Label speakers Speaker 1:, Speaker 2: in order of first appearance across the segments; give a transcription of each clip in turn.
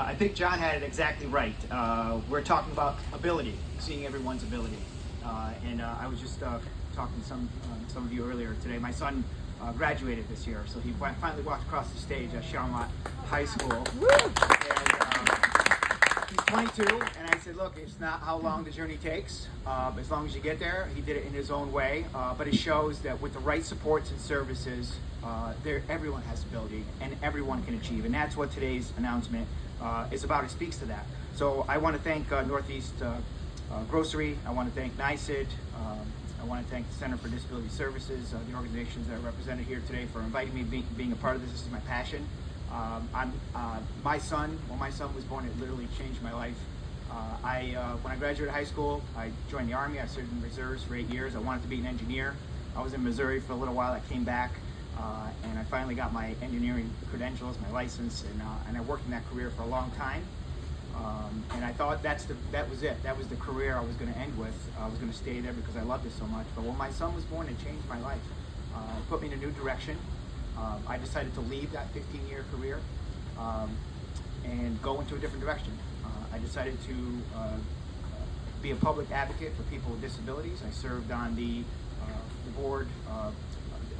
Speaker 1: I think John had it exactly right. We're talking about ability, seeing everyone's ability. I was just talking to some of you earlier today. My son graduated this year, so he finally walked across the stage at Charlotte High School. He's 22, and I said, look, it's not how long the journey takes. As long as you get there. He did it in his own way, but it shows that with the right supports and services, everyone has ability and everyone can achieve. And that's what today's announcement is about. It speaks to that. So I want to thank Northeast Grocery. I want to thank NYSID. I want to thank the Center for Disability Services, the organizations that are represented here today, for inviting me being a part of this. This is my passion. My son, when my son was born, it literally changed my life. When I graduated high school, I joined the Army. I served in the reserves for 8 years. I wanted to be an engineer. I was in Missouri for a little while. I came back, and I finally got my engineering credentials, my license, and I worked in that career for a long time. And I thought that was it. That was the career I was going to end with. I was going to stay there because I loved it so much. But when my son was born, it changed my life. It put me in a new direction. I decided to leave that 15-year career and go into a different direction. I decided to be a public advocate for people with disabilities. I served on the board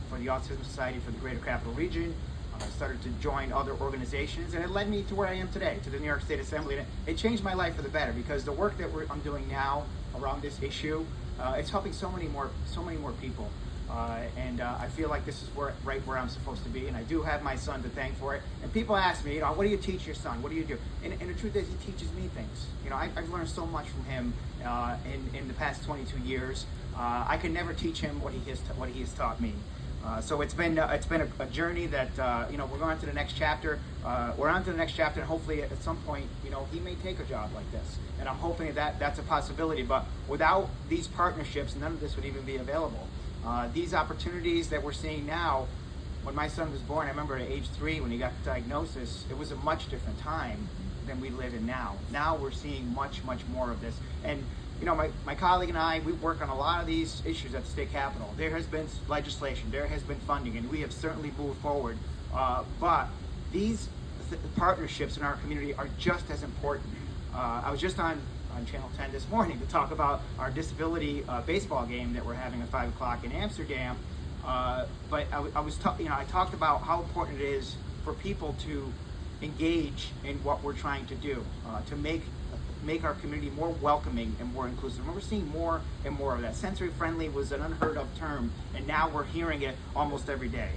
Speaker 1: for the Autism Society for the Greater Capital Region. I started to join other organizations, and it led me to where I am today, to the New York State Assembly. And it changed my life for the better, because the work that I'm doing now around this issue, it's helping so many more people. I feel like this is right where I'm supposed to be, and I do have my son to thank for it. And people ask me, what do you teach your son? What do you do? And the truth is, he teaches me things. I've learned so much from him in the past 22 years. I can never teach him what he has taught me. So it's been a journey that we're going to the next chapter. We're on to the next chapter, and hopefully at some point, he may take a job like this. And I'm hoping that's a possibility. But without these partnerships, none of this would even be available. These opportunities that we're seeing now, when my son was born, I remember at age 3 when he got the diagnosis, it was a much different time than we live in now. Now we're seeing much more of this. And my colleague and I, we work on a lot of these issues at the state capitol. There has been legislation, there has been funding, and we have certainly moved forward. But these partnerships in our community are just as important. I was just on Channel 10 this morning to talk about our disability baseball game that we're having at 5 o'clock in Amsterdam. But I talked about how important it is for people to engage in what we're trying to do, to make our community more welcoming and more inclusive. And we're seeing more and more of that. Sensory friendly was an unheard of term, and now we're hearing it almost every day.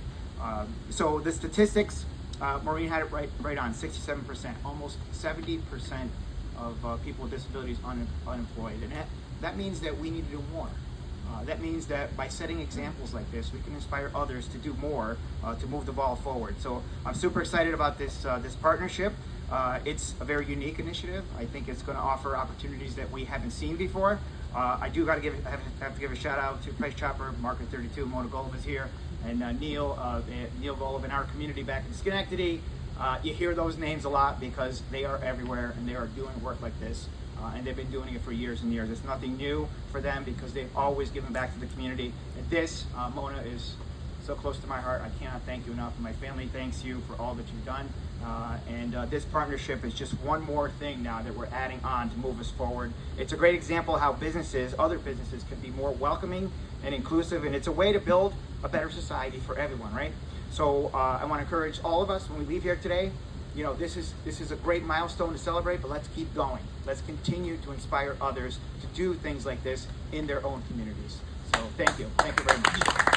Speaker 1: So the statistics, Maureen had it right on, 67%, almost 70% of people with disabilities unemployed. And that means that we need to do more. That means that by setting examples like this, we can inspire others to do more, to move the ball forward. So I'm super excited about this partnership. It's a very unique initiative. I think it's going to offer opportunities that we haven't seen before. I do have to give a shout out to Price Chopper, Market 32, Mona Golub is here, and Neil Golub in our community back in Schenectady. You hear those names a lot because they are everywhere and they are doing work like this. And they've been doing it for years and years. It's nothing new for them because they've always given back to the community. And this, Mona, is so close to my heart. I cannot thank you enough. My family thanks you for all that you've done. This partnership is just one more thing now that we're adding on to move us forward. It's a great example of how other businesses can be more welcoming and inclusive, and it's a way to build a better society for everyone, right? So I want to encourage all of us when we leave here today, this is a great milestone to celebrate, but let's keep going. Let's continue to inspire others to do things like this in their own communities. So thank you very much.